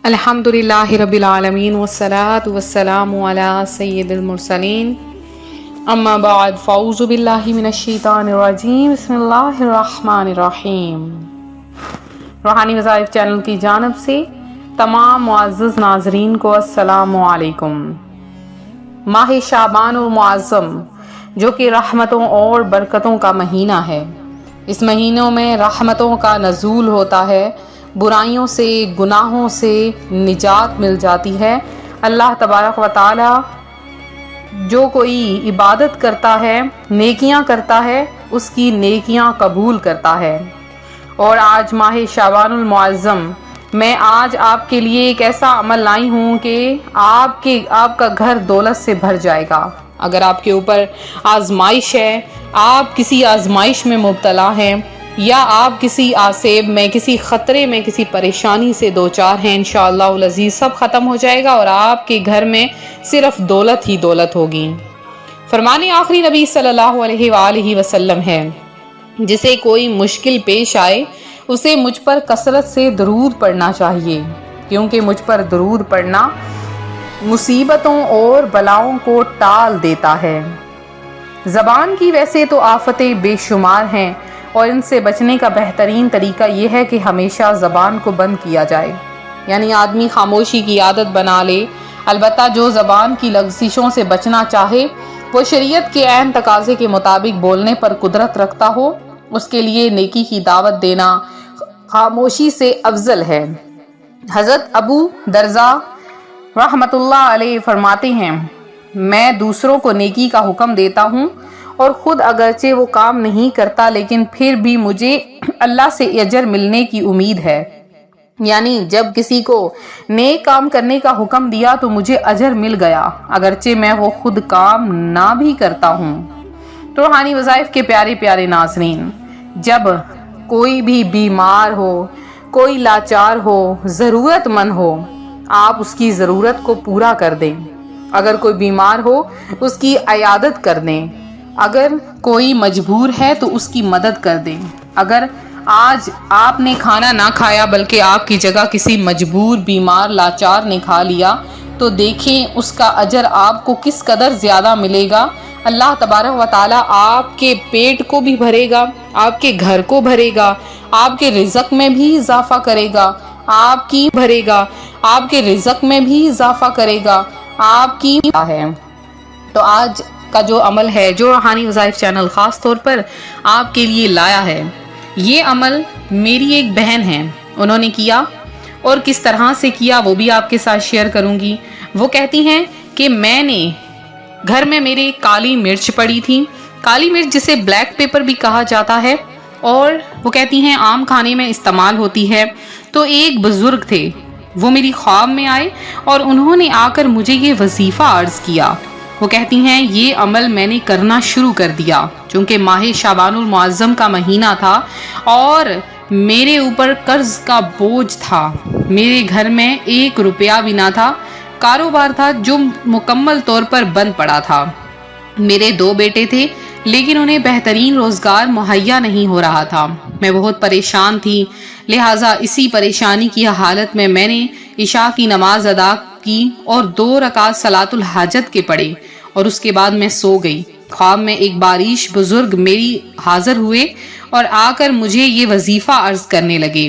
الحمدللہ رب العالمین والصلاة والسلام علی سید المرسلین اما بعد فاعوذ باللہ من الشیطان الرجیم بسم اللہ الرحمن الرحیم۔ روحانی وظائف چینل کی جانب سے تمام معزز ناظرین کو السلام علیکم۔ ماہ شعبان المعظم جو کہ رحمتوں اور برکتوں کا مہینہ ہے، اس مہینوں میں رحمتوں کا نزول ہوتا ہے، برائیوں سے گناہوں سے نجات مل جاتی ہے۔ اللہ تبارک و تعالی جو کوئی عبادت کرتا ہے، نیکیاں کرتا ہے، اس کی نیکیاں قبول کرتا ہے۔ اور آج ماہ شعبان المعظم میں آج آپ کے لیے ایک ایسا عمل لائی ہوں کہ آپ کا گھر دولت سے بھر جائے گا۔ اگر آپ کے اوپر آزمائش ہے، آپ کسی آزمائش میں مبتلا ہیں، یا آپ کسی آسیب میں، کسی خطرے میں، کسی پریشانی سے دوچار ہیں، انشاءاللہ العزیز سب ختم ہو جائے گا اور آپ کے گھر میں صرف دولت ہی دولت ہوگی۔ فرمان آخری نبی صلی اللہ علیہ وآلہ وسلم ہے، جسے کوئی مشکل پیش آئے اسے مجھ پر کثرت سے درود پڑھنا چاہیے، کیونکہ مجھ پر درود پڑھنا مصیبتوں اور بلاؤں کو ٹال دیتا ہے۔ زبان کی ویسے تو آفتیں بے شمار ہیں، اور ان سے بچنے کا بہترین طریقہ یہ ہے کہ ہمیشہ زبان کو بند کیا جائے، یعنی آدمی خاموشی کی عادت بنا لے۔ البتہ جو زبان کی لغزشوں سے بچنا چاہے، وہ شریعت کے عین تقاضے کے مطابق بولنے پر قدرت رکھتا ہو، اس کے لیے نیکی کی دعوت دینا خاموشی سے افضل ہے۔ حضرت ابو درزا رحمۃ اللہ علیہ فرماتے ہیں، میں دوسروں کو نیکی کا حکم دیتا ہوں اور خود اگرچہ وہ کام نہیں کرتا، لیکن پھر بھی مجھے اللہ سے اجر ملنے کی امید ہے۔ یعنی جب کسی کو نیک کام کرنے کا حکم دیا تو مجھے اجر مل گیا، اگرچہ میں وہ خود کام نہ بھی کرتا ہوں۔ تو روحانی وظائف کے پیارے پیارے ناظرین، جب کوئی بھی بیمار ہو، کوئی لاچار ہو، ضرورت مند ہو، آپ اس کی ضرورت کو پورا کر دیں۔ اگر کوئی بیمار ہو اس کی عیادت کر دیں، اگر کوئی مجبور ہے تو اس کی مدد کر دیں۔ اگر آج آپ نے کھانا نہ کھایا بلکہ آپ کی جگہ کسی مجبور بیمار لاچار نے کھا لیا، تو دیکھیں اس کا اجر آپ کو کس قدر زیادہ ملے گا۔ اللہ تبارک و تعالیٰ آپ کے پیٹ کو بھی بھرے گا، آپ کے گھر کو بھرے گا، آپ کے رزق میں بھی اضافہ کرے گا، آپ کے رزق میں بھی اضافہ کرے گا، آپ کی ہے۔ تو آج کا جو عمل ہے، جو روحانی وظائف چینل خاص طور پر آپ کے لیے لایا ہے، یہ عمل میری ایک بہن ہے، انہوں نے کیا، اور کس طرح سے کیا وہ بھی آپ کے ساتھ شیئر کروں گی۔ وہ کہتی ہیں کہ میں نے گھر میں میرے کالی مرچ پڑی تھی، کالی مرچ جسے بلیک پیپر بھی کہا جاتا ہے، اور وہ کہتی ہیں عام کھانے میں استعمال ہوتی ہے۔ تو ایک بزرگ تھے، وہ میری خواب میں آئے اور انہوں نے آ کر مجھے یہ وظیفہ عرض کیا۔ وہ کہتی ہیں یہ عمل میں نے کرنا شروع کر دیا، چونکہ ماہ شعبان المعظم کا مہینہ تھا اور میرے اوپر قرض کا بوجھ تھا، میرے گھر میں 1 روپیہ بھی نہ تھا، کاروبار تھا جو مکمل طور پر بند پڑا تھا، میرے 2 بیٹے تھے لیکن انہیں بہترین روزگار مہیا نہیں ہو رہا تھا، میں بہت پریشان تھی۔ لہٰذا اسی پریشانی کی حالت میں نے عشاء کی نماز ادا کی اور 2 رکعت صلاۃ الحاجت کے پڑھے، اور اس کے بعد میں سو گئی۔ خواب میں ایک باریش بزرگ میری حاضر ہوئے اور آ کر مجھے یہ وظیفہ عرض کرنے لگے۔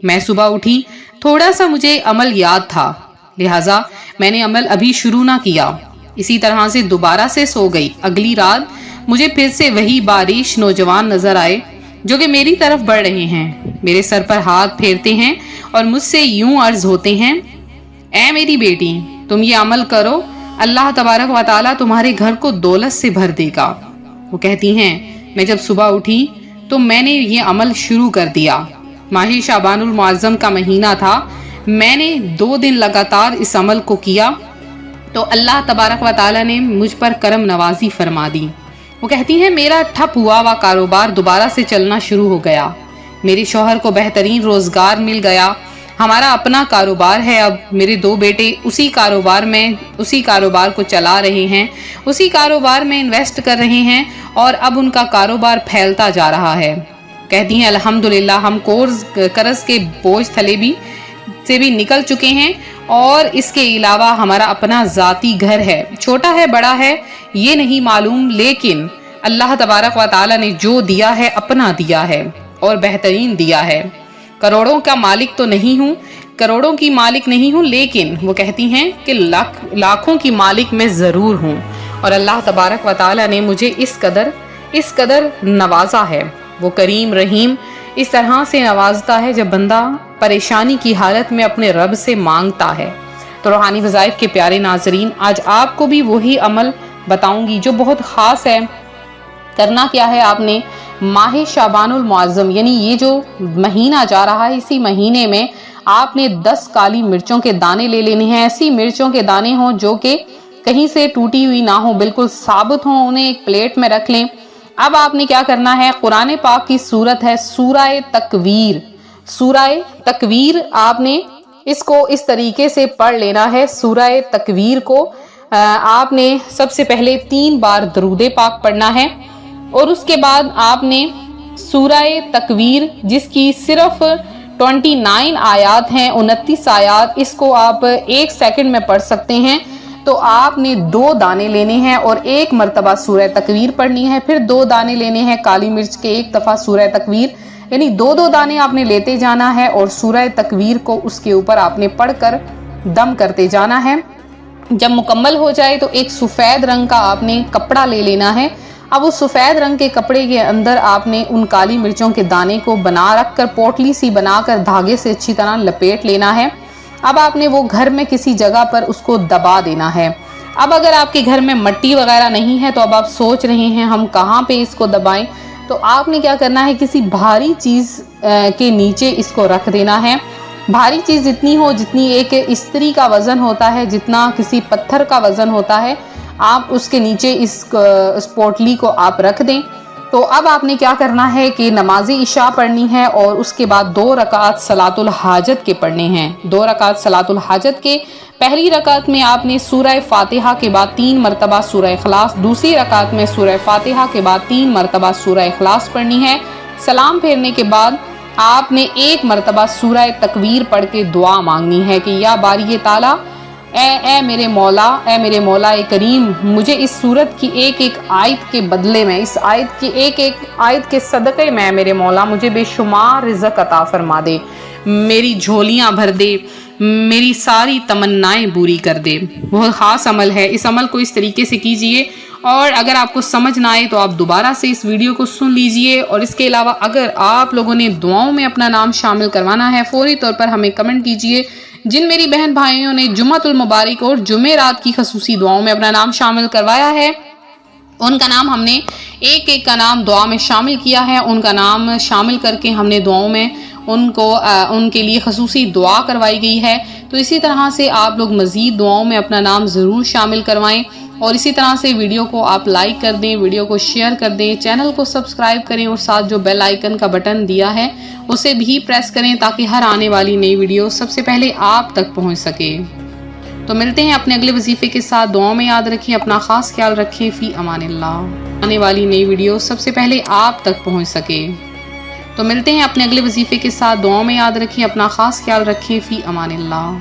میں صبح اٹھی، تھوڑا سا مجھے عمل یاد تھا، لہٰذا میں نے عمل ابھی شروع نہ کیا، اسی طرح سے دوبارہ سے سو گئی۔ اگلی رات مجھے پھر سے وہی باریش نوجوان نظر آئے جو کہ میری طرف بڑھ رہے ہیں، میرے سر پر ہاتھ پھیرتے ہیں اور مجھ سے یوں عرض ہوتے ہیں، اے میری بیٹی تم یہ عمل کرو، اللہ تبارک و تعالیٰ تمہارے گھر کو دولت سے بھر دے گا۔ وہ کہتی ہیں میں جب صبح اٹھی تو میں نے یہ عمل شروع کر دیا۔ ماہ شعبان المعظم کا مہینہ تھا، میں نے 2 دن لگاتار اس عمل کو کیا تو اللہ تبارک و تعالیٰ نے مجھ پر کرم نوازی فرما دی۔ وہ کہتی ہیں میرا ٹھپ ہوا ہوا کاروبار دوبارہ سے چلنا شروع ہو گیا، میرے شوہر کو بہترین روزگار مل گیا، ہمارا اپنا کاروبار ہے، اب میرے 2 بیٹے اسی کاروبار کو چلا رہے ہیں، اسی کاروبار میں انویسٹ کر رہے ہیں، اور اب ان کا کاروبار پھیلتا جا رہا ہے۔ کہتی ہیں الحمدللہ ہم قرض کے بوجھ تلے بھی سے بھی نکل چکے ہیں، اور اس کے علاوہ ہمارا اپنا ذاتی گھر ہے، چھوٹا ہے بڑا ہے یہ نہیں معلوم، لیکن اللہ تبارک و تعالی نے جو دیا ہے اپنا دیا ہے اور بہترین دیا ہے۔ کروڑوں کا مالک تو نہیں ہوں، کروڑوں کی مالک نہیں ہوں، لیکن وہ کہتی ہیں کہ لاکھوں کی مالک میں ضرور ہوں، اور اللہ تبارک و تعالی نے مجھے اس قدر نوازا ہے۔ وہ کریم رحیم اس طرح سے نوازتا ہے جب بندہ پریشانی کی حالت میں اپنے رب سے مانگتا ہے۔ تو روحانی وظائف کے پیارے ناظرین، آج آپ کو بھی وہی عمل بتاؤں گی جو بہت خاص ہے۔ کرنا کیا ہے آپ نے، ماہ شعبان المعظم یعنی یہ جو مہینہ جا رہا ہے، اسی مہینے میں آپ نے 10 کالی مرچوں کے دانے لے لینے ہیں۔ ایسی مرچوں کے دانے ہوں جو کہ کہیں سے ٹوٹی ہوئی نہ ہو، بالکل ثابت ہوں، انہیں ایک پلیٹ میں رکھ لیں۔ اب آپ نے کیا کرنا ہے، قرآن پاک کی سورت ہے سورہ تکویر، سورہ تکویر آپ نے اس کو اس طریقے سے پڑھ لینا ہے۔ سورہ تکویر کو آپ نے سب سے پہلے 3 بار درود پاک پڑھنا ہے، اور اس کے بعد آپ نے سورہ تکویر جس کی صرف 29 آیات ہیں، 29 آیات، اس کو آپ 1 سیکنڈ میں پڑھ سکتے ہیں۔ تو آپ نے 2 دانے لینے ہیں اور 1 مرتبہ سورہ تکویر پڑھنی ہے، پھر 2 دانے لینے ہیں کالی مرچ کے، 1 دفعہ سورہ تکویر، یعنی 2 دانے آپ نے لیتے جانا ہے، اور سورہ تکویر کو اس کے اوپر آپ نے پڑھ کر دم کرتے جانا ہے۔ جب مکمل ہو جائے تو ایک سفید رنگ کا آپ نے کپڑا لے لینا ہے۔ اب اس سفید رنگ کے کپڑے کے اندر آپ نے ان کالی مرچوں کے دانے کو بنا رکھ کر، پوٹلی سی بنا کر دھاگے سے اچھی طرح لپیٹ لینا ہے۔ اب آپ نے وہ گھر میں کسی جگہ پر اس کو دبا دینا ہے۔ اب اگر آپ کے گھر میں مٹی وغیرہ نہیں ہے تو اب آپ سوچ رہے ہیں ہم کہاں پہ اس کو دبائیں، تو آپ نے کیا کرنا ہے، کسی بھاری چیز کے نیچے اس کو رکھ دینا ہے۔ بھاری چیز جتنی ہو، جتنی ایک استری کا وزن ہوتا ہے، جتنا کسی پتھر کا وزن ہوتا ہے، آپ اس کے نیچے اس پوٹلی کو آپ رکھ دیں۔ تو اب آپ نے کیا کرنا ہے کہ نماز عشاء پڑھنی ہے، اور اس کے بعد 2 رکعت صلاۃ الحاجت کے پڑھنے ہیں۔ 2 رکعت صلاۃ الحاجت کے، پہلی رکعت میں آپ نے سورہ فاتحہ کے بعد 3 مرتبہ سورہ اخلاص، دوسری رکعت میں سورہ فاتحہ کے بعد 3 مرتبہ سورہ اخلاص پڑھنی ہے۔ سلام پھیرنے کے بعد آپ نے 1 مرتبہ سورہ تکویر پڑھ کے دعا مانگنی ہے کہ یا باری تعالیٰ، اے میرے مولا کریم، مجھے اس سورت کی ایک آیت کے بدلے میں، اس آیت کی ایک آیت کے صدقے میں میرے مولا مجھے بے شمار رزق عطا فرما دے، میری جھولیاں بھر دے، میری ساری تمنائیں پوری کر دے۔ بہت خاص عمل ہے، اس عمل کو اس طریقے سے کیجئے، اور اگر آپ کو سمجھ نہ آئے تو آپ دوبارہ سے اس ویڈیو کو سن لیجئے، اور اس کے علاوہ اگر آپ لوگوں نے دعاؤں میں اپنا نام شامل کروانا ہے، فوری طور پر ہمیں کمنٹ کیجئے۔ جن میری بہن بھائیوں نے جمعۃ المبارک اور جمعرات کی خصوصی دعاؤں میں اپنا نام شامل کروایا ہے، ان کا نام ہم نے ایک کا نام دعا میں شامل کیا ہے، ان کا نام شامل کر کے ہم نے دعاؤں میں ان کے لیے خصوصی دعا کروائی گئی ہے۔ تو اسی طرح سے آپ لوگ مزید دعاؤں میں اپنا نام ضرور شامل کروائیں، اور اسی طرح سے ویڈیو کو آپ لائک کر دیں، ویڈیو کو شیئر کر دیں، چینل کو سبسکرائب کریں، اور ساتھ جو بیل آئیکن کا بٹن دیا ہے اسے بھی پریس کریں تاکہ ہر آنے والی نئی ویڈیو سب سے پہلے آپ تک پہنچ سکے۔ تو ملتے ہیں اپنے اگلے وظیفے کے ساتھ، دعاؤں میں یاد رکھیں، اپنا خاص خیال رکھیں، فی امان اللہ۔ آنے والی نئی ویڈیو سب سے پہلے آپ تک پہنچ سکے۔ تو ملتے ہیں اپنے اگلے وظیفے کے ساتھ، دعاؤں میں یاد رکھیں، اپنا خاص خیال رکھیں، فی امان اللہ۔